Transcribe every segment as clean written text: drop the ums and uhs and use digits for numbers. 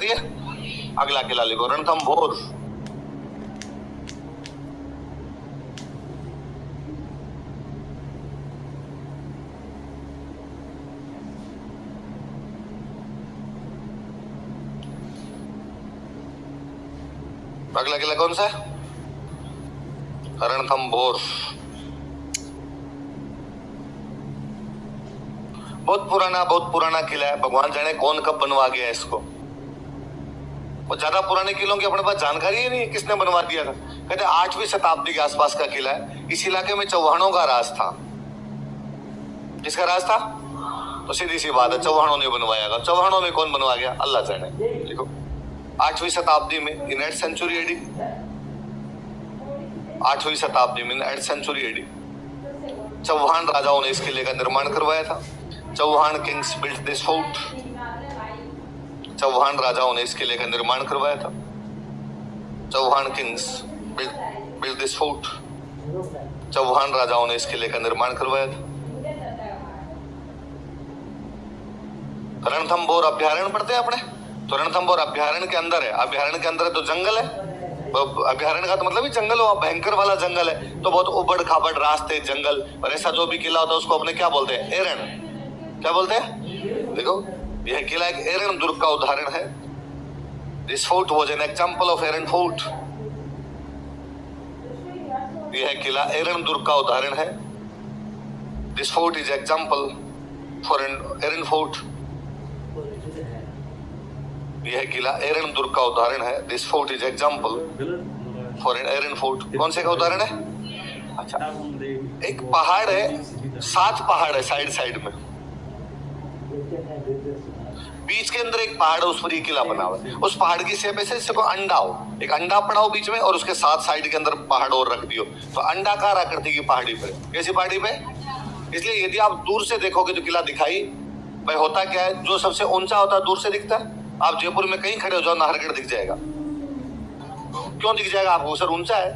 है। अगला किला लिखो रणथंभोर। अगला किला कौन सा है? रणथंभोर। बहुत पुराना किला है। भगवान जाने कौन कब बनवा गया इसको। और ज्यादा पुराने किलों की अपने पास जानकारी ही नहीं किसने बनवा दिया था। कहते 8वीं शताब्दी के आसपास का किला है। इस इलाके में चौहानों का राज था। किसका राज था? तो सीधी सी बात है, चौहानों ने बनवाया। चौहानों में कौन बनवा गया अल्लाह जाने। देखो 8वीं शताब्दी में इन 8th सेंचुरी एडी, 8वीं शताब्दी में 8th सेंचुरी एडी चौहान राजाओं ने इस किले का निर्माण करवाया था। Chauhan kings built this fort. Chauhan राजाओं ने इस किले का निर्माण करवाया था। Chauhan kings built this fort. Chauhan राजाओं ने इस किले का निर्माण करवाया था। रणथंभोर अभ्यारण्य पढ़ते हैं अपने, तो रणथंभोर अभ्यारण्य के अंदर है। अभ्यारण्य के अंदर है तो जंगल है। अभ्यारण्य का तो मतलब ही जंगल हो, भयंकर वाला जंगल है। तो बहुत उबड़ खाबड़ रास्ते, जंगल, और ऐसा जो भी किला होता है उसको अपने क्या बोलते हैं? एरण। क्या बोलते हैं? देखो यह किला एक एरण दुर्ग का उदाहरण है। This fort was an example of Eran fort. यह किला एरण दुर्ग का उदाहरण है। This fort is example for an Eran fort. यह किला एरण दुर्ग का उदाहरण है। This fort is example for an Eran fort. कौन से का उदाहरण है? अच्छा, एक पहाड़ है, 7 पहाड़ है साइड साइड में। बीच के अंदर एक पहाड़ है, उस पर ये किला बना हुआ है। उस पहाड़ की शेप ऐसे जैसे कोई अंडा हो, एक अंडा पड़ा हो बीच में और उसके 7 साइड के अंदर पहाड़ और रख दियो, तो अंडाकार आकृति की पहाड़ी पे। कैसी पहाड़ी पे? इसलिए यदि आप दूर से देखोगे तो किला दिखाई भाई होता क्या है, जो सबसे ऊंचा होता है दूर से दिखता है। आप जयपुर में कहीं खड़े हो जाओ, नाहरगढ़ दिख जाएगा। क्यों दिख जाएगा आपको? सर ऊंचा है।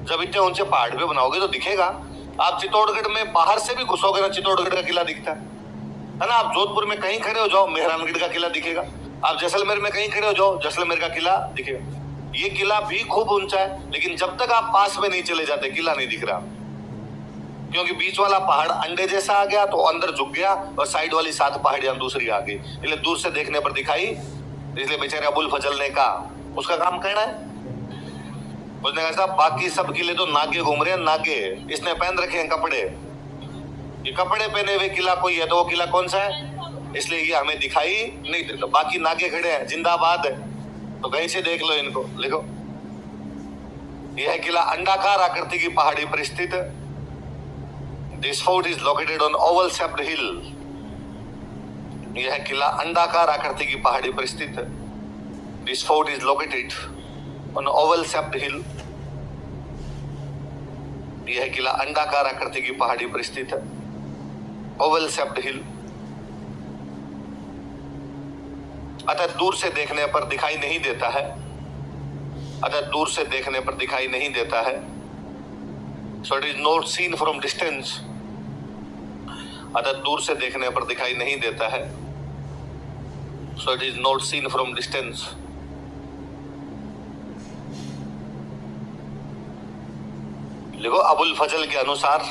जब इतने ऊंचे पहाड़ पे बनाओगे तो दिखेगा। आप चित्तौड़गढ़ में बाहर से भी घुसोगे ना, चित्तौड़गढ़ का किला दिखता है ना। आप जोधपुर में कहीं खड़े हो जाओ, मेहरानगढ़ का किला दिखेगा। आप जैसलमेर में कहीं खड़े हो जाओ, जैसलमेर का किला दिखेगा। ये किला भी खूब ऊंचा है, लेकिन जब तक आप पास में नहीं चले जाते किला नहीं दिख रहा, क्योंकि बीच वाला पहाड़ अंडे जैसा आ गया तो अंदर झुक गया और साइड वाली 7 पहाड़ियां दूसरी आ गई। इसलिए दूर से देखने पर दिखाई। इसलिए बेचारे अबुल फजल ने कहा, उसका काम कहना है, उसने कहा साहब बाकी सब किले तो नागे घूम रहे हैं, नागे इसने पहन रखे हैं कपड़े। ये कपड़े पहने हुए किला कोई है तो वो किला कौन सा है? इसलिए ये हमें दिखाई नहीं देता। बाकी नागे खड़े हैं, जिंदाबाद है, तो कहीं से देख लो इनको। लिखो यह किला अंडाकार आकृति की पहाड़ी पर स्थित है। This fort is located on oval shaped hill. यह किला अंडाकार आकृति की पहाड़ी पर स्थित है। This fort is located on oval shaped hill. यह किला अंडाकार आकृति की पहाड़ी पर स्थित है। Oval shaped hill. अतः दूर से देखने पर दिखाई नहीं देता है। अतः दूर से देखने पर दिखाई नहीं देता है। So it is not seen from distance. अतः दूर से देखने पर दिखाई नहीं देता है। So it is not seen from distance. लिखो अबुल फजल के अनुसार,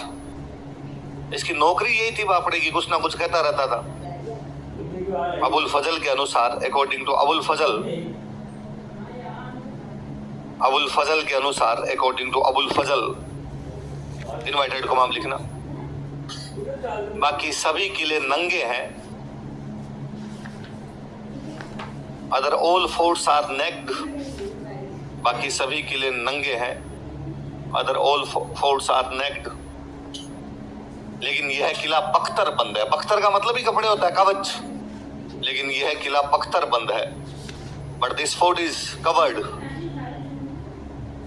इसकी नौकरी यही थी बापड़े की, कुछ ना कुछ कहता रहता था। अबुल फजल के अनुसार, अकॉर्डिंग टू अबुल फजल, अबुल फजल के अनुसार, according to Abul Fazal, invited को नाम लिखना। बाकी सभी किले नंगे हैं। Other all forts are naked. बाकी सभी किले नंगे हैं। Other all forts are naked. लेकिन यह किला बख्तर बंद है। बख्तर का मतलब ही कपड़े होता है, कवच। लेकिन यह किला बख्तर बंद है। But this fort is covered.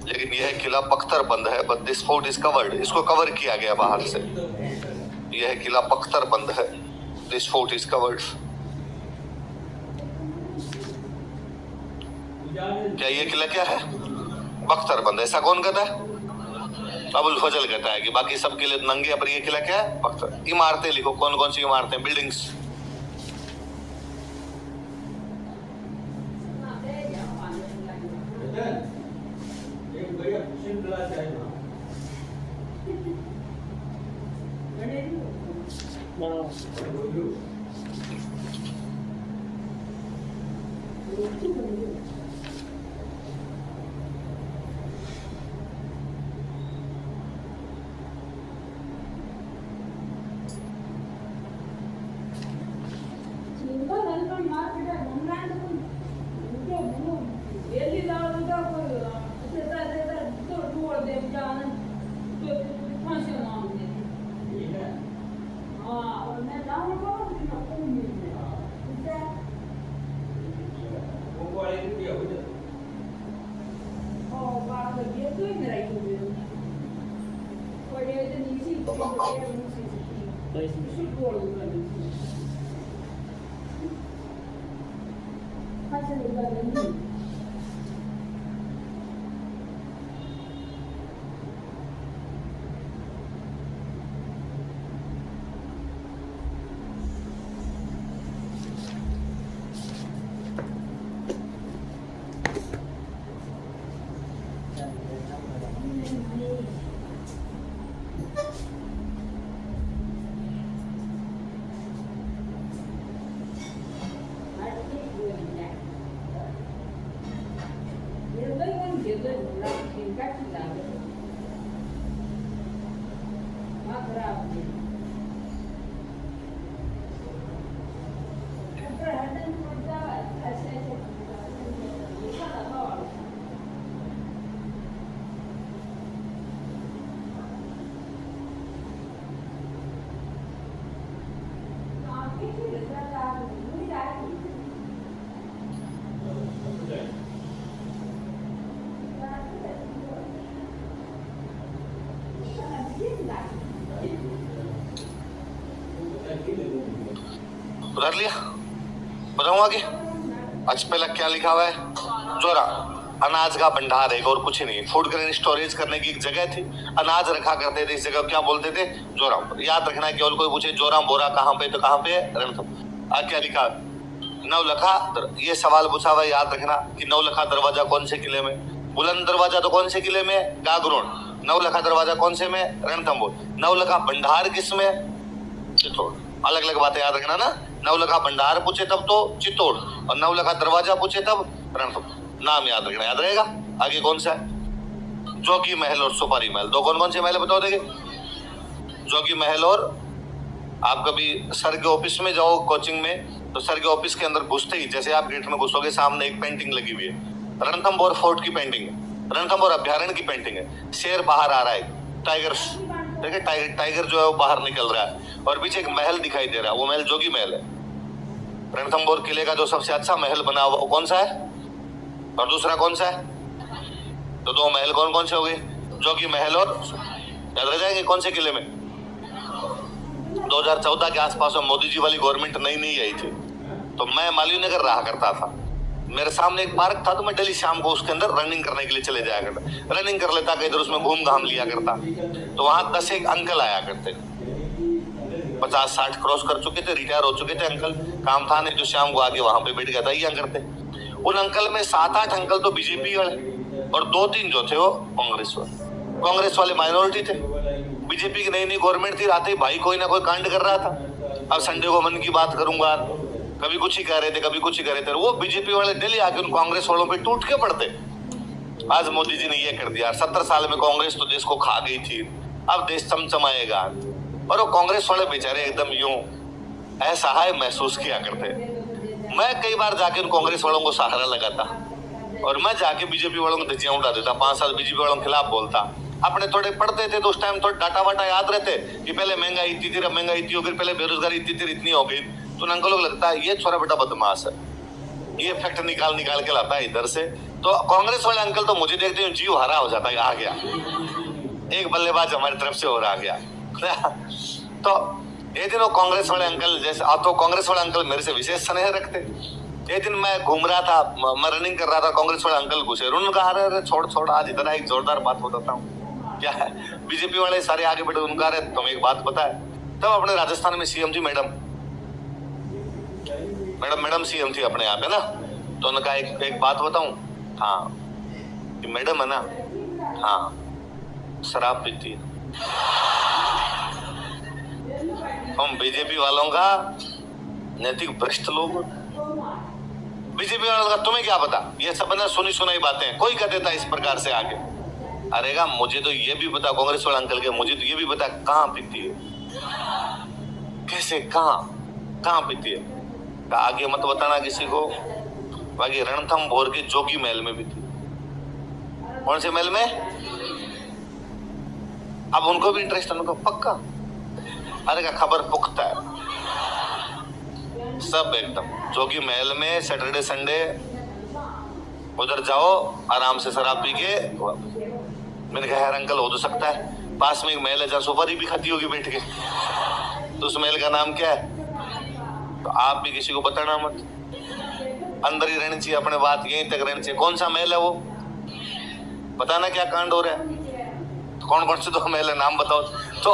लेकिन यह किला बख्तर बंद है, but this fort is covered. इसको कवर किया गया बाहर से। यह किला बख्तर बंद है, दिस फोर्ट इज कवर्ड। क्या ये किला क्या है? बख्तर बंद। ऐसा कौन कहता है? अबुल फजल कहता है कि बाकी सब किले नंगे, पर ये किला क्या है? बख्तर। इमारतें लिखो, कौन कौन सी इमारतें? बिल्डिंग्स। उधर लिया, बताऊं आगे। अच्छा पहला क्या लिखा हुआ है, जोरा अनाज का भंडार है और कुछ नहीं। फूड ग्रेन स्टोरेज करने की एक जगह थी, अनाज रखा करते थे, इस जगह क्या बोलते थे, जोरा। याद रखना है, केवल कोई पूछे जोरा बोरा कहाँ पे, तो कहाँ पे रणथंभ। आज क्या लिखा, नवलखा। ये सवाल पूछा हुआ, याद रखना कि नवलखा दरवाजा कौन से किले में, बुलंद दरवाजा तो कौन से किले में, गागरोन। नवलखा दरवाजा कौन से में, रणथंभौर। नवलखा भंडार किस में, चित्तौड़। अलग अलग बातें याद रखना ना। नवलखा भंडार पूछे तब तो चित्तौड़, और नवलखा दरवाजा पूछे तब रणथंभौर। नाम याद रखना, याद रहेगा। आगे कौन सा है, जोगी महल और सुपारी महल। दो कौन कौन से महल बताओ देखे, जोगी महल। और आप कभी सर के ऑफिस में जाओ कोचिंग में, तो सर के ऑफिस के अंदर घुसते ही जैसे आप गेट में घुसोगे, सामने एक पेंटिंग लगी हुई है, रणथंभौर फोर्ट की पेंटिंग है, रणथंभौर अभ्यारण्य की पेंटिंग है। शेर बाहर आ रहा है, टाइगर, देखिए टाइगर जो है वो बाहर निकल रहा है, और पीछे एक महल दिखाई दे रहा है, वो महल जोगी महल है। रणथंभौर किले का जो सबसे अच्छा महल बना हुआ वो कौन सा है, और दूसरा कौन सा है। तो दो महल कौन कौन से हो गए, जोगी महल और, याद रह जाएंगे कौन से किले में। 2014 के आसपास में मोदी जी वाली गवर्नमेंट नई नई आई थी, तो मैं मालवीय नगर रहा करता था। मेरे सामने एक पार्क था, तो मैं डेली शाम को उसके अंदर रनिंग करने के लिए चले जाया करता, रनिंग कर लेता, इधर उसमें घूम घाम लिया करता। तो वहां 10 एक अंकल आया करते, 50-60 क्रॉस कर चुके थे, रिटायर हो चुके थे अंकल, काम था नहीं, तो शाम को आके वहां पे बैठ गया था, ये करते। उन अंकल में 7-8 अंकल तो बीजेपी वाले, और 2-3 जो थे वो कांग्रेस वाले। कांग्रेस वाले माइनॉरिटी थे, बीजेपी की नई नई गवर्नमेंट थी, रात ही भाई कोई ना कोई कांड कर रहा था। अब संडे को मन की बात करूंगा, कभी कुछ ही कह रहे थे, कभी कुछ ही कह रहे थे। वो बीजेपी वाले डेली आके उन कांग्रेस वालों पे टूट के पड़ते। आज मोदी जी ने ये कर दिया, 70 साल में कांग्रेस तो देश को खा गई थी, अब देश चमचमाएगा। और वो कांग्रेस वाले बेचारे एकदम यूं असहाय महसूस किया करते। मैं कई बार जाके उन कांग्रेस वालों को सहारा लगाता, और मैं जाके बीजेपी वालों को धज्जियां उड़ा देता, 5 साल बीजेपी वालों के खिलाफ बोलता। अपने थोड़े पढ़ते थे तो उस टाइम थोड़ा डाटा वाटा याद रहते कि पहले महंगाई इतनी थी, अब महंगाई इतनी हो गई, पहले बेरोजगारी इतनी थी, इतनी हो गई। तो अंकल को लगता है ये छोरा बेटा बदमाश है, ये फैक्ट निकाल निकाल के लाता है इधर से। तो कांग्रेस वाले अंकल तो मुझे देखते हैं जीव हरा हो जाता है, आ गया एक बल्लेबाज हमारी तरफ से और आ गया। तो ये दिन वो कांग्रेस वाले अंकल जैसे, अब तो कांग्रेस वाले अंकल मेरे से विशेष स्नेह रखते। एक दिन मैं घूम रहा था, मैं रनिंग कर रहा था, कांग्रेस वाले अंकल घुसे, उन्होंने कहा अरे छोड़ छोड़, आज इतना एक जोरदार बात बताता हूँ। क्या है, बीजेपी वाले सारे आगे बढ़े, उनका रहे तुम्हें एक बात पता है, तब अपने राजस्थान में सीएम थी मैडम सीएम थी अपने यहाँ पे ना। तो उन्होंने कहा एक बात बताऊं, हाँ कि मैडम है ना, हाँ शराब पीती है। हम बीजेपी वालों का नैतिक भ्रष्ट लोग, बीजेपी वालों का तुम्हें क्या पता, ये सब ना सुनी सुनाई बातें हैं, कोई कह देता इस प्रकार से आगे। अरेगा मुझे तो ये भी पता, कांग्रेस वाला अंकल के मुझे तो ये भी पता कहाँ पीती है, कैसे कहाँ पीती है। आगे मत बताना किसी को। बाकी रणथंभौर के जोगी महल में भी थी। कौन से महल में? अब उनको भी इंटरेस्ट है, उनको पक्का। अरे का खबर पुख्ता है सब एकदम। जोगी महल में सैटरडे संडे उधर जाओ, आराम से शराब पी के। मैंने कहा यार अंकल हो तो सकता है, पास में एक महल है जहाँ सुपारी भी खाती होगी बैठ के, तो उस महल का नाम क्या है? तो आप भी किसी को बताना मत, अंदर ही रहनी चाहिए, अपने बात यहीं तक रहनी चाहिए। कौन सा महल है वो? बताना क्या कांड हो रहा है, कौन कौन से तो महल है, नाम बताओ। तो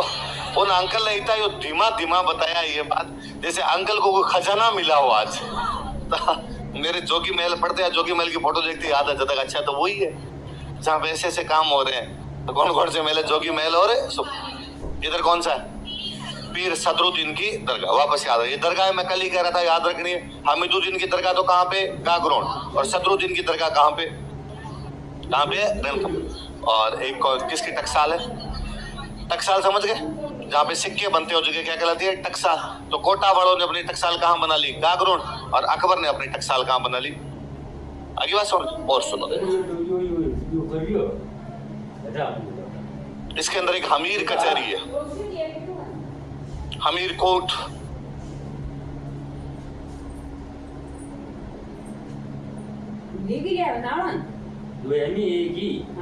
उन अंकल ने इतना यो धीमा धीमा बताया ये बात, जैसे अंकल को कोई खजाना मिला हो आज। तो मेरे जोगी महल पढ़ते हैं, जोगी महल की फोटो देखते याद आ जाता है, अच्छा तो वही है जहाँ पे ऐसे ऐसे काम हो रहे हैं। तो कौन कौन से महल है? जोगी महल और इधर कौन सा है? पीर सदरुद्दीन की दरगाह। वापस याद है, ये दरगाह मैं कल ही कह रहा था, याद रखनी है। हामिदुद्दीन की दरगाह तो कहाँ पे? गागरोन। और सदरुद्दीन की दरगाह कहाँ पे? रणथंभौर। और एक किसकी? टकसाल है। टकसाल समझ गए, जहाँ पे सिक्के बनते हो जगह क्या कहलाती है? टकसाल। तो कोटा वालों ने अपनी टकसाल कहाँ बना ली? गागरोन। और अकबर ने अपनी टकसाल कहाँ बना ली? आगे बात सुन और सुनो। इसके अंदर एक हमीर कचहरी है, हमीर कोर्ट।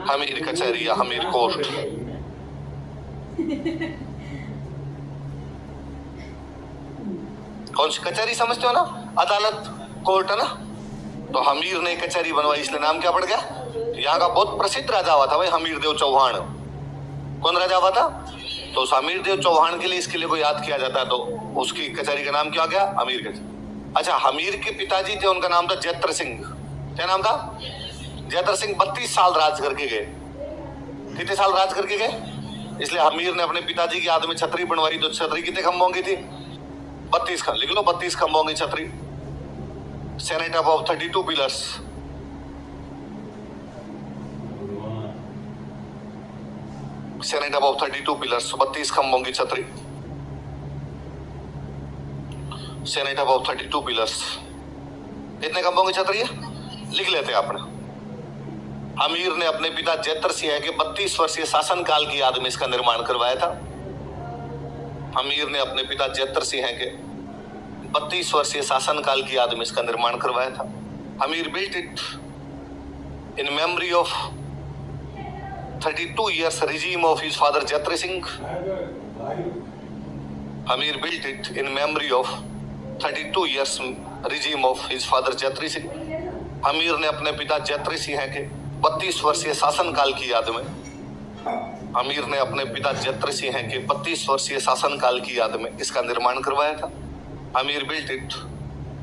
हमीर कचहरी या हमीर कोर्ट। कौन सी कचहरी समझते हो ना? अदालत, कोर्ट है ना। तो हमीर ने कचहरी बनवाई, इसलिए नाम क्या पड़ गया? यहाँ का बहुत प्रसिद्ध राजा हुआ था भाई, हमीर देव चौहान। कौन राजा हुआ था? तो उस हमीर देव चौहान के लिए इस किले को याद किया जाता है, तो उसकी कचहरी का नाम क्या हो गया? हमीर कचहरी। अच्छा, हमीर के पिताजी थे, उनका नाम था जैत्र सिंह। क्या नाम था? जैत्र सिंह 32 साल राज करके गए। कितने साल राज करके गए? इसलिए हमीर ने अपने पिताजी की याद में छतरी बनवाई। तो छतरी कितने खंभों की थी? 32 खंभ। लिख लो, 32 खंभों की छतरी। Senate of 32 pillars. Senate of 32 pillars, 32 खंभों की छतरी। Senate of 32 pillars. कितने खंभों की छतरी है? लिख लेते हैं आपने। अमीर ने अपने पिता जैत्र सिंह के 32 वर्षीय शासनकाल की याद में इसका निर्माण करवाया था। अमीर ने अपने पिता जैत्र सिंह के 32 वर्षीय शासनकाल की याद में इसका निर्माण करवाया था। अमीर built it in memory of 32 years regime of his father Jaitra Singh. अमीर built it in memory of 32 years regime of his father Jaitra Singh. अमीर ने अपने पिता जैत्री सिंह के 32 वर्षीय शासनकाल की याद में, अमीर ने अपने पिता जैत्र सिंह के 32 वर्षीय शासनकाल की याद में इसका निर्माण करवाया था। अमीर built it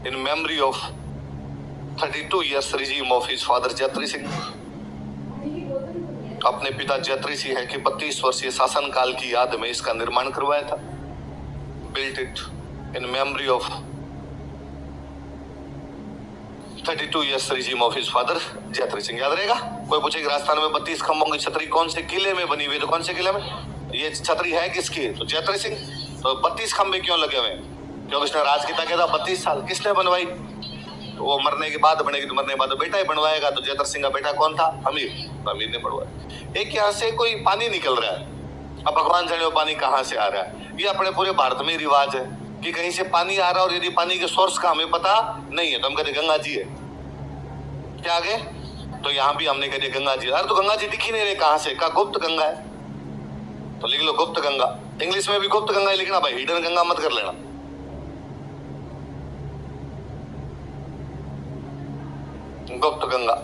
in memory of 32 years regime of his father Jaitra Singh. अपने पिता जैत्री सिंह के 32 वर्षीय शासनकाल की याद में इसका निर्माण करवाया था। Built it in memory of 32 years regime of his father Jaitra Singh. याद रहेगा। कोई पूछे कि राजस्थान में 32 खंभों की छतरी कौन से किले में बनी हुई? तो कौन से किले में? ये छतरी है किसकी? तो जैत्री सिंह। तो 32 खंभे क्यों लगे हुए? क्योंकि उसने राज किया था 32 साल। किसने बनवाई? तो वो मरने के बाद बनेगी, तो मरने के बाद तो बेटा ही बनवाएगा। तो जैत्र सिंह का बेटा कौन था? अमीर। तो अमीर ने बनवाया। एक यहाँ से कोई पानी निकल रहा है, अब भगवान जाने वो पानी कहाँ से आ रहा है। ये अपने पूरे भारत में रिवाज है कि कहीं से पानी आ रहा है और यदि पानी के सोर्स का हमें पता नहीं है तो हम कहते गंगा जी है। क्या आगे? तो यहाँ भी हमने कह दिया गंगा जी। अरे तो गंगा जी दिख ही नहीं रहे कहाँ से? का गुप्त गंगा है। तो लिख लो गुप्त गंगा। इंग्लिश में भी गुप्त गंगा ही लिखना भाई, हिडन गंगा मत कर लेना। गुप्त गंगा।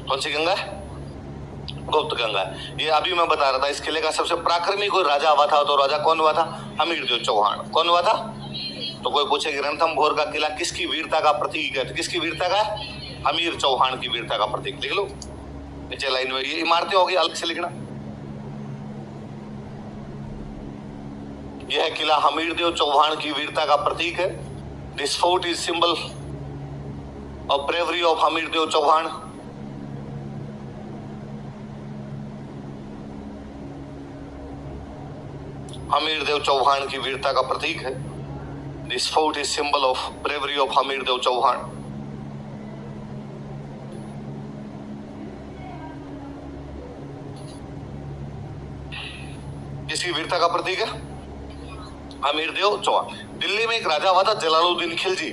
कौन सी गंगा है? गुप्त गंगा है। ये अभी मैं बता रहा था, इस किले का सबसे पराक्रमी कोई राजा हुआ था, तो राजा कौन हुआ था? हमीर देव चौहान। कौन हुआ था? तो कोई पूछे कि रणथंभौर का किला किसकी वीरता का प्रतीक है? तो किसकी वीरता का? हमीर चौहान की वीरता का प्रतीक। लिख लो नीचे लाइन में। ये इमारतें होगी, अलग से लिखना। यह किला हमीरदेव चौहान की वीरता का प्रतीक है। This fort is symbol of bravery of Hamirdev Chauhan. Hamirdev Chauhan की वीरता का प्रतीक है। This fort is symbol of bravery of Hamirdev Chauhan. किसकी वीरता का प्रतीक है? हमीरदेव चौहान। दिल्ली में एक राजा हुआ था जलालुद्दीन खिलजी।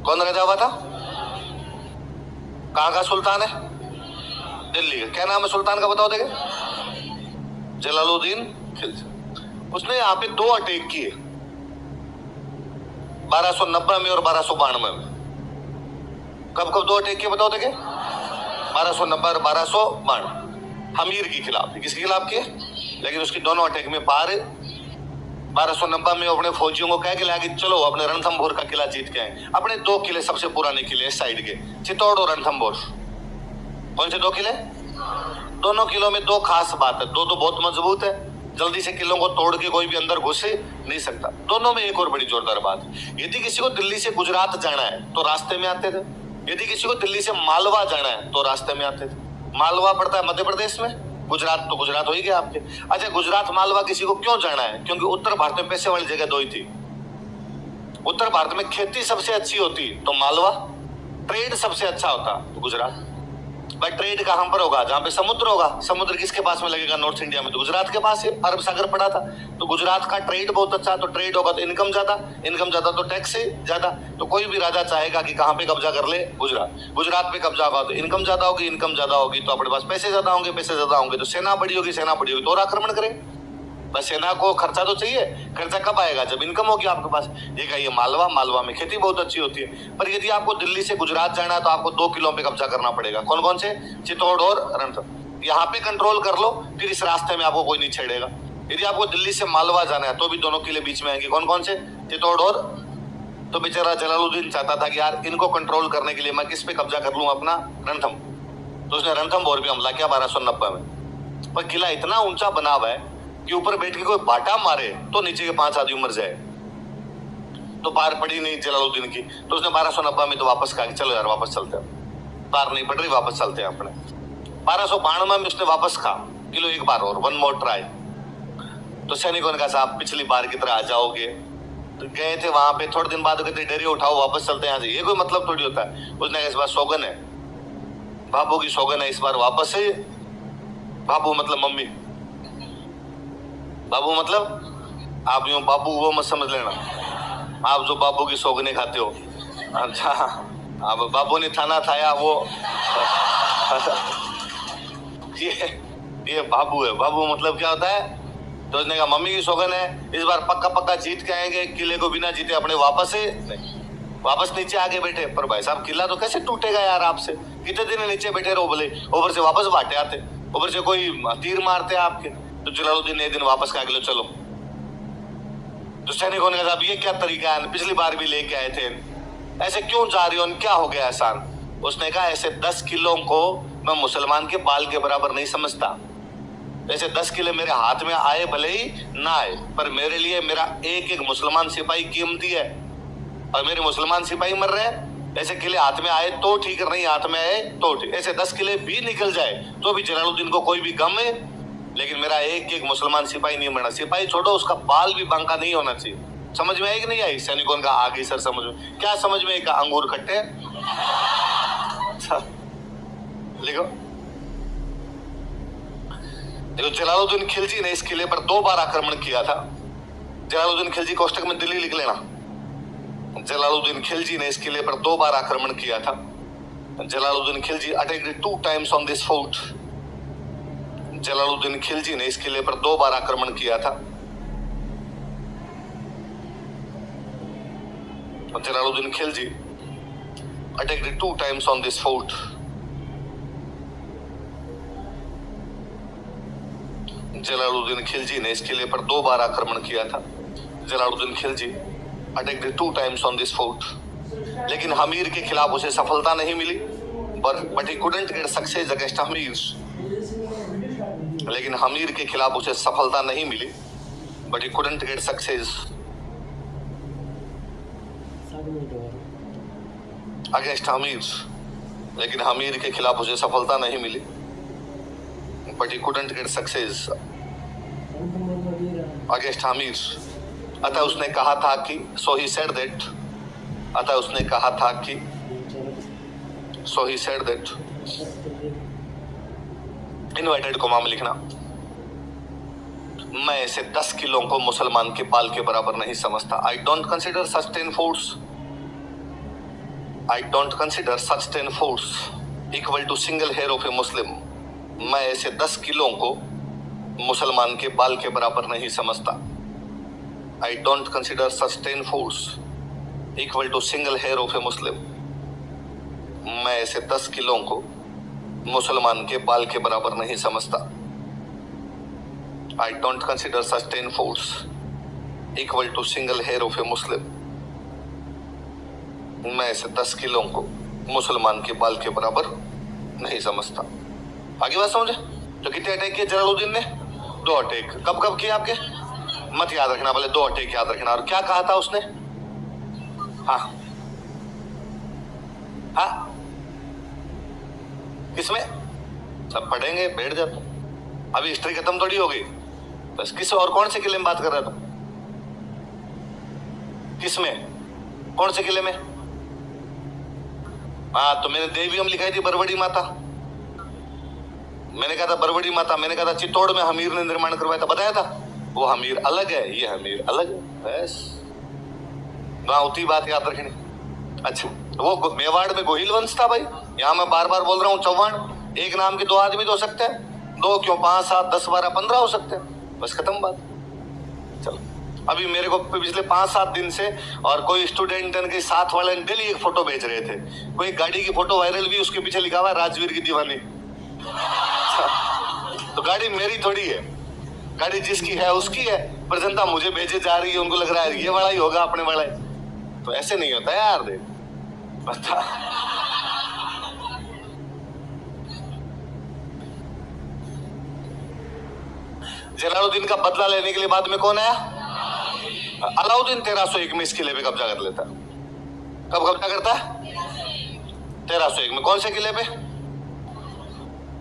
कौन राजा हुआ था? कहां का सुल्तान है? दिल्ली का। क्या नाम है सुल्तान का, बताओ देखे? जलालुद्दीन खिलजी। उसने यहाँ पे 2 अटैक किए, 1290 में और 1292 में। कब कब 2 अटैक किए बताओ देखे? 1290 और 1292। हमीर के खिलाफ। किसके खिलाफ किए? लेकिन उसकी दोनों अटैक में पार। 1290 में अपने फौजियों को कह के लाया कि चलो अपने रणथंभौर का किला जीत के आए। अपने 2 किले सबसे पुराने किले इस साइड के, चित्तौड़ और रणथंभौर। कौन से 2 किले? दोनों किलों में 2 खास बात है। 2 तो बहुत मजबूत है, जल्दी से किलों को तोड़ के कोई भी अंदर घुस नहीं सकता। दोनों में एक और बड़ी जोरदार बात, यदि किसी को दिल्ली से गुजरात जाना है तो रास्ते में आते थे। यदि किसी को दिल्ली से मालवा जाना है तो रास्ते में आते थे। मालवा पड़ता है मध्य प्रदेश में, गुजरात तो गुजरात हो ही गया आपके। अच्छा, गुजरात मालवा किसी को क्यों जाना है? क्योंकि उत्तर भारत में पैसे वाली जगह 2 ही थी। उत्तर भारत में खेती सबसे अच्छी होती तो मालवा, ट्रेड सबसे अच्छा होता तो गुजरात। भाई ट्रेड कहां पर होगा? जहां पे समुद्र होगा। समुद्र किसके पास में लगेगा? नॉर्थ इंडिया में। तो गुजरात के पास है, अरब सागर पड़ा था। तो गुजरात का ट्रेड बहुत अच्छा, तो ट्रेड होगा तो इनकम ज्यादा, इनकम ज्यादा तो टैक्स ज्यादा। तो कोई भी राजा चाहेगा कि कहां पे कब्जा कर ले? गुजरात। गुजरात पे कब्जा होगा तो इनकम ज्यादा होगी, इनकम ज्यादा होगी तो अपने पास पैसे ज्यादा होंगे, पैसे ज्यादा होंगे तो सेना बड़ी होगी, सेना बड़ी होगी तो और आक्रमण करे। बस सेना को खर्चा तो चाहिए। खर्चा कब आएगा? जब इनकम होगी आपके पास। ये कहिए मालवा, मालवा में खेती बहुत अच्छी होती है। पर यदि आपको दिल्ली से गुजरात जाना है तो आपको 2 किलों पे कब्जा करना पड़ेगा। कौन कौन से? चित्तौड़ और रणथंभौर। यहाँ पे कंट्रोल कर लो, फिर इस रास्ते में आपको कोई नहीं छेड़ेगा। यदि आपको दिल्ली से मालवा जाना है तो भी दोनों किले बीच में आएंगे। कौन कौन से? चित्तौड़ और। तो बेचारा जलालुद्दीन चाहता था कि यार इनको कंट्रोल करने के लिए मैं किस पे कब्जा कर लूं? अपना रणथंभौर। तो उसने रणथंभौर पे हमला किया 1290 में। पर किला इतना ऊंचा बना हुआ है कि ऊपर बैठ के कोई बाटा मारे तो नीचे के 5 आदमी मर जाए। तो पार पड़ी नहीं जलालुद्दीन की। तो उसने 1290 में तो वापस कहा कि चलो यार वापस चलते हैं, पार नहीं पड़ रही, वापस चलते हैं अपने। 1292 में उसने वापस कहा कि लो एक बार और, 1 मोर ट्राई। तो सैनिकों ने कहा साहब पिछली बार की तरह आ जाओगे। तो गए थे वहां पे, थोड़े दिन बाद कहते डरे उठाओ वापस चलते हैं यहाँ से। ये कोई मतलब थोड़ी होता है। उसने इस बार सौगन है, बाबू की सौगन है, इस बार वापस है। बाबू मतलब मम्मी, बाबू मतलब आप यूं बाबू वो मत समझ लेना, आप जो बाबू की सौगने खाते हो। अच्छा, अब बाबू ने थाना थाया वो ये बाबू है। बाबू मतलब क्या होता है? तो उसने कहा मम्मी की सौगन है, इस बार पक्का पक्का जीत के आएंगे, किले को बिना जीते अपने वापस है नहीं। वापस नीचे आगे बैठे। पर भाई साहब किला तो कैसे टूटेगा यार आपसे? कितने दिन नीचे बैठे रहो, बोले ऊपर से वापस बांटे आते, ऊपर से कोई तीर मारते आपके। तो जलालुद्दीन ने एक दिन वापस कहा कि चलो। तो सैनिकों ने कहा ये क्या तरीका है? पिछली बार भी लेके आए थे, ऐसे क्यों जा रही हो? क्या हो गया एहसान? उसने कहा ऐसे 10 किलों को मैं मुसलमान के बाल के बराबर नहीं समझता। ऐसे 10 किले मेरे हाथ में आए भले ही ना आए, पर मेरे लिए मेरा एक एक मुसलमान सिपाही कीमती है। और मेरे मुसलमान सिपाही मर रहे हैं, ऐसे किले हाथ में आए तो ठीक, नहीं हाथ में आए तो ठीक। ऐसे 10 किले भी निकल जाए तो भी जलालुद्दीन को कोई भी गम है, लेकिन मेरा एक एक मुसलमान सिपाही नहीं मरना। सिपाही छोड़ो, उसका बाल भी बांका नहीं होना चाहिए। समझ में आई कि नहीं आई? सैनिकों का आ गई सर समझ में। क्या समझ में? का अंगूर खट्टे। लिखो देखो, जलालुद्दीन खिलजी ने इस किले पर 2 बार आक्रमण किया था। जलालुद्दीन खिलजी कोष्टक में दिल्ली लिख लेना। जलालुद्दीन खिलजी ने इस किले पर 2 बार आक्रमण किया था। Jalaluddin Khilji attacked 2 times on this fort. Jalaluddin Khilji ने इस किले पर 2 बार आक्रमण किया था। Jalaluddin Khilji attacked 2 times on this fort. Jalaluddin Khilji ने इस किले पर 2 बार आक्रमण किया था। Jalaluddin Khilji attacked 2 times on this fort. लेकिन हमीर के खिलाफ उसे सफलता नहीं मिली, but he couldn't get success against Hammir. लेकिन हमीर के खिलाफ उसे सफलता नहीं मिली, but he couldn't get success against Hammir, लेकिन हमीर के खिलाफ उसे सफलता नहीं मिली, but he couldn't get success against Hammir. अतः उसने कहा था कि सो ही सेड दैट, अतः उसने कहा था कि so he said that. Inverted comma में लिखना, मैं ऐसे 10 किलो को मुसलमान के बाल के बराबर नहीं समझता। I don't consider such 10 foods, I don't consider such 10 foods equal to single hair of a Muslim. मैं ऐसे 10 किलो को मुसलमान के बाल के बराबर नहीं समझता। I don't consider such 10 foods equal to single hair of a Muslim. मैं ऐसे 10 किलो को मुसलमान के बाल के बराबर नहीं समझता। I don't consider such 10 foods equal to single hair of a Muslim. मैं ऐसे 10 किलो को मुसलमान के बाल के बराबर नहीं समझता। आगे बात समझे? तो कितने अटैक किए जलालुद्दीन ने? 2 अटैक। कब कब किए आपके? मत याद रखना, पहले 2 अटैक याद रखना। और क्या कहा था उसने? हाँ हाँ, किसमें? सब पढ़ेंगे, बैठ जाते। अभी हिस्ट्री खत्म थोड़ी हो गई। बस किस और कौन से किले में बात कर रहा था? किसमें? कौन से किले में? हाँ, तो मैंने देवी लिखाई थी बरवड़ी माता। मैंने कहा था बरवड़ी माता, मैंने कहा था चित्तौड़ में हमीर ने निर्माण करवाया था, बताया था। वो हमीर अलग है, ये हमीर अलग है। बस वहां उतनी बात याद रखनी। अच्छा, वो मेवाड़ में गोहिल वंश था भाई। यहाँ मैं बार बार बोल रहा हूँ, चौहान एक नाम के 2 आदमी तो हो सकते हैं, 2 क्यों 5 7 10 12 15 हो सकते हैं। बस खत्म बात। चलो, अभी मेरे को पिछले 5-7 दिन से और कोई स्टूडेंट के साथ वाले डेली एक फोटो भेज रहे थे। कोई गाड़ी की फोटो वायरल भी, उसके पीछे लिखा हुआ है राजवीर की दीवानी। तो गाड़ी मेरी थोड़ी है, गाड़ी जिसकी है उसकी है, पर जनता मुझे भेजे जा रही है, उनको लग रहा है ये वाला ही होगा अपने वाला है। तो ऐसे नहीं होता यार, देख बता। जलालुद्दीन का बदला लेने के लिए बाद में कौन आया? अलाउद्दीन 1301 में इस किले पे कब्जा कर लेता है। कब कब्जा करता है? 1301 में। कौन से किले पे?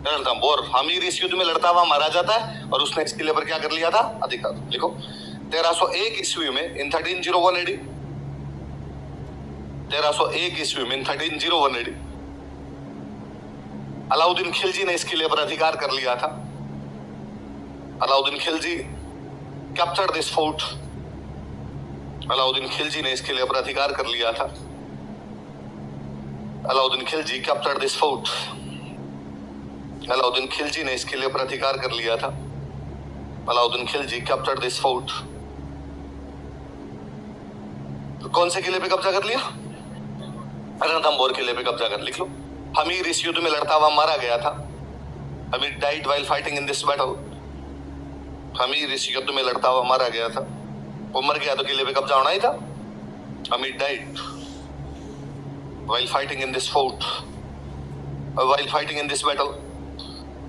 रणथंभौर। हमीर इस युद्ध में लड़ता हुआ मारा जाता है और उसने इस किले पर क्या कर लिया था? अधिकार। लिखो, 1301 ईस्वी में इन 1301 एडी, 1301 ईस्वी में इन 1301 एडी अलाउद्दीन खिलजी ने इस किले पर अधिकार कर लिया था। Alauddin Khilji captured this fort. Alauddin Khilji ने इस किले पर अधिकार कर लिया था। Alauddin Khilji captured this fort. Alauddin Khilji ने इस किले पर अधिकार कर लिया था। Alauddin Khilji captured this fort. तो कौन से किले पे कब्जा कर लिया? रणथंभौर किले पे कब्जा कर। लिख लो, हमीर इस युद्ध में लड़ता हुआ मारा गया था। Hamir died while fighting in this battle. Hamir इस युद्ध में लड़ता हुआ मारा गया था। वो मर गया तो किले पे कब्जा होना ही था। Hamir died while fighting in this fort, while fighting in this battle.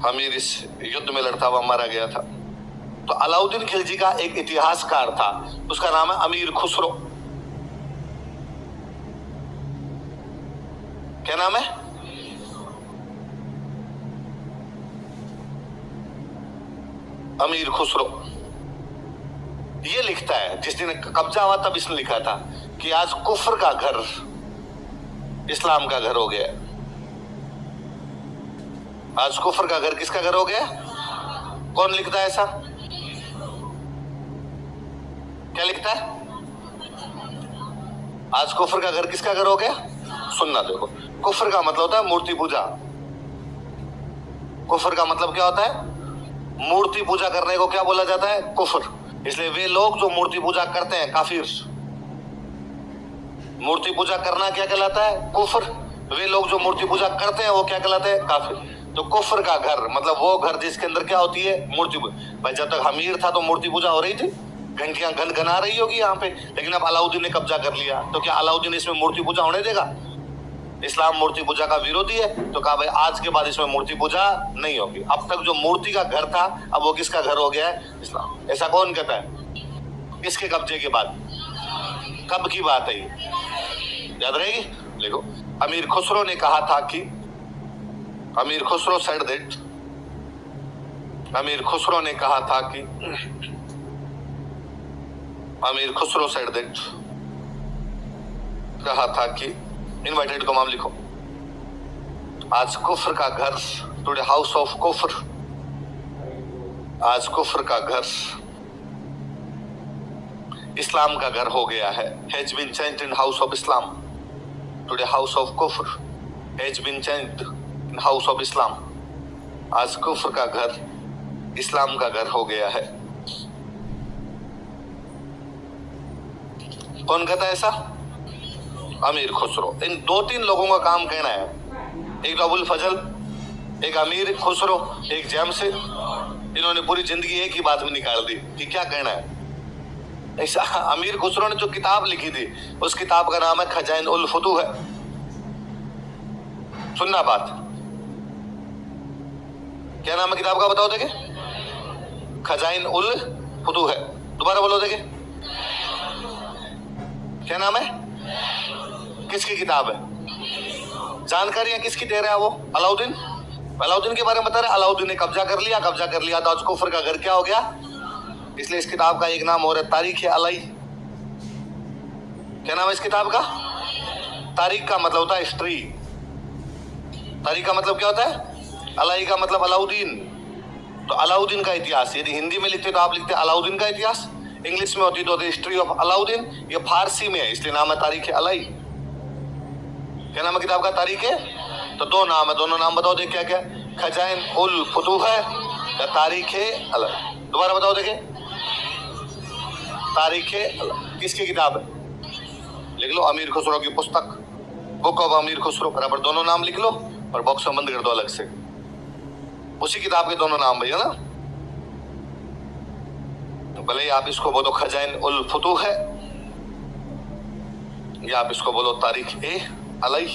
Hamir इस युद्ध में लड़ता हुआ मारा गया था। तो अलाउद्दीन खिलजी का एक इतिहासकार था, उसका नाम है अमीर खुसरो। क्या नाम है? अमीर खुसरो। ये लिखता है, जिस दिन कब्जा हुआ तब इसने लिखा था कि आज कुफ्र का घर इस्लाम का घर हो गया। आज कुफ्र का घर किसका घर हो गया? कौन लिखता है ऐसा? क्या लिखता है? आज कुफ्र का घर किसका घर हो गया? सुनना, देखो, कुफ्र का मतलब होता है मूर्ति पूजा। कुफ्र का मतलब क्या होता है? मूर्ति पूजा करने को क्या बोला जाता है? कुफ्र। इसलिए वे लोग जो मूर्ति पूजा करते हैं काफिर। मूर्ति पूजा करना क्या कहलाता है? कुफ्र। वे लोग जो मूर्ति पूजा करते हैं वो क्या कहलाते हैं? काफिर। तो कुफ्र का घर मतलब वो घर जिसके अंदर क्या होती है? मूर्ति पूजा। भाई जब तक हमीर था तो मूर्ति पूजा हो रही थी, घंटियां गनगना रही होगी यहाँ पे, लेकिन अब अलाउद्दीन ने कब्जा कर लिया तो क्या अलाउद्दीन इसमें मूर्ति पूजा होने देगा? इस्लाम मूर्ति पूजा का विरोधी है, तो कहा भाई आज के बाद इसमें मूर्ति पूजा नहीं होगी। अब तक जो मूर्ति का घर था अब वो किसका घर हो गया है? इस्लाम। ऐसा कौन कहता है? किसके कब्जे के बाद? कब की बात है ये? याद रहेगी? देखो, अमीर खुसरो ने कहा था कि अमीर खुसरो सेड दैट, अमीर खुसरो ने कहा था कि अमीर खुसरो सेड दैट, कहा था कि इनवाइटेड को नाम लिखो, आज कुफ्र का घर, टुडे हाउस ऑफ कुफ्र, आज कुफ्र का घर इस्लाम का घर हो गया है। Has been changed in house of Islam, today house of कुफ्र has been changed in house of Islam, आज कुफ्र का घर इस्लाम का घर हो गया है। कौन कहता है ऐसा? अमीर खुसरो। इन 2-3 लोगों का काम कहना है, एक अबुल फजल, एक अमीर खुसरो, एक जैमसे। इन्होंने पूरी जिंदगी एक ही बात में निकाल दी कि क्या कहना है। ऐसा अमीर खुसरो ने जो किताब लिखी थी उस किताब का नाम है खजाइन उल फुतूह है। सुनना बात, क्या नाम है किताब का? बताओ देखे। खजाइन उल फुतूह है। दोबारा बोलो देखे, क्या नाम है? किसकी किताब है? जानकारियां किसकी दे रहा है वो? अलाउद्दीन। अलाउद्दीन के बारे में बता रहे। अलाउद्दीन ने कब्जा कर लिया तो आज कुफर का घर क्या हो गया? इसलिए इस किताब का एक नाम और है तारीख अलई। क्या नाम है इस किताब का? तारीख का मतलब होता है हिस्ट्री। तारीख का मतलब क्या होता है? अलई का मतलब अलाउद्दीन। तो अलाउद्दीन का इतिहास, यदि हिंदी में लिखते तो आप लिखते अलाउद्दीन का इतिहास, इंग्लिश में होती तो हिस्ट्री ऑफ अलाउद्दीन। ये फारसी में है इसलिए नाम है तारीख अलई। क्या नाम है किताब का? तारीख है। तो 2 नाम है, दोनों नाम बताओ देख क्या क्या? खजाइन उल फुतूह है या तारीख अलई? दोबारा बताओ देखे। तारीख अलई किसकी किताब है? लिख लो अमीर खुसरो की पुस्तक, बुक ऑफ अमीर खुसरो, बराबर दोनों नाम लिख लो और बॉक्स में बंद कर दो अलग से। उसी किताब के दोनों नाम भैया ना। भले ही आप इसको बोलो खजाइन उल फुतूह है या आप इसको बोलो तारीख अलई।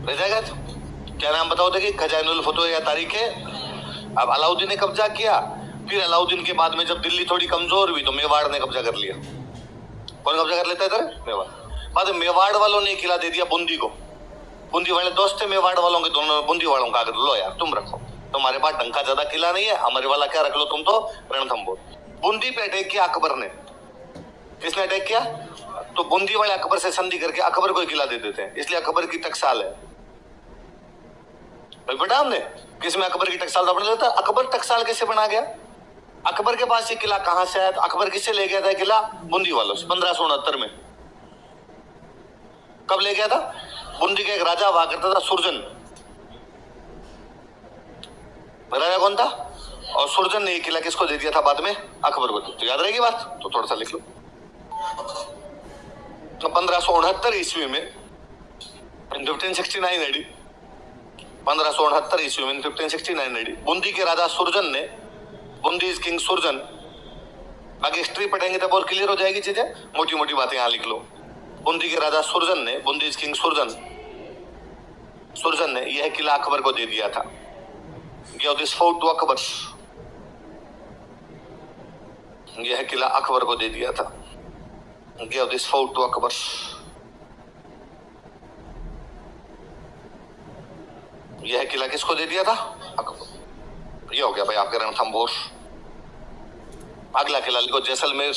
रह जाएगा तो क्या नाम बताओ देखिए? खजाइनुल फुतूह या तारीख है। अब अलाउद्दीन ने कब्जा किया, फिर अलाउद्दीन के बाद में जब दिल्ली थोड़ी कमजोर हुई तो मेवाड़ ने कब्जा कर लिया। कौन कब्जा कर लेता है इधर? मेवाड़। बाद में मेवाड़ वालों ने किला दे दिया बूंदी को। बूंदी वाले दोस्त थे मेवाड़ वालों के, दोनों बूंदी वालों का लो यार तुम रखो, तुम्हारे पास ढंग का ज्यादा किला नहीं है, हमारे वाला क्या रख लो तुम तो रणथंबोर। बूंदी पे अटैक किया अकबर ने। किसने अटैक किया? तो बूंदी वाले अकबर से संधि करके अकबर को किला दे देते हैं, इसलिए अकबर की टकसाल है। बेटा हमने किसमें अकबर की टकसाल तो बना लेता। अकबर टकसाल कैसे बना गया? अकबर के पास ये किला कहां से आया? तो अकबर किससे ले गया था किला? बूंदी वालों से 1569 में। कब ले गया था? बूंदी का एक राजा हुआ करता था सुरजन। राजा कौन था? और सुरजन ने ये किला किसको दे दिया था बाद में? अकबर को। तो याद रहेगी बात, तो थोड़ा सा लिख लो। तो 1569 ईस्वी में 1569 एडी, 1569 ईस्वी में 1569 एडी बूंदी के राजा सुरजन ने, बूंदी इज किंग सुरजन। बाकी हिस्ट्री पढ़ेंगे तब और क्लियर हो जाएगी चीजें, मोटी मोटी बातें यहां लिख लो। बूंदी के राजा सुरजन ने, बूंदी इज किंग सुरजन, सुरजन ने यह किला अकबर को दे दिया था। Give this fort to Akbar, यह किला अकबर को दे दिया था। Give this fort to Akbar. यह किला किसको दे दिया था? अकबर। ये हो गया भाई आपके रणथंबोर। अगला किला लिखो जैसलमेर।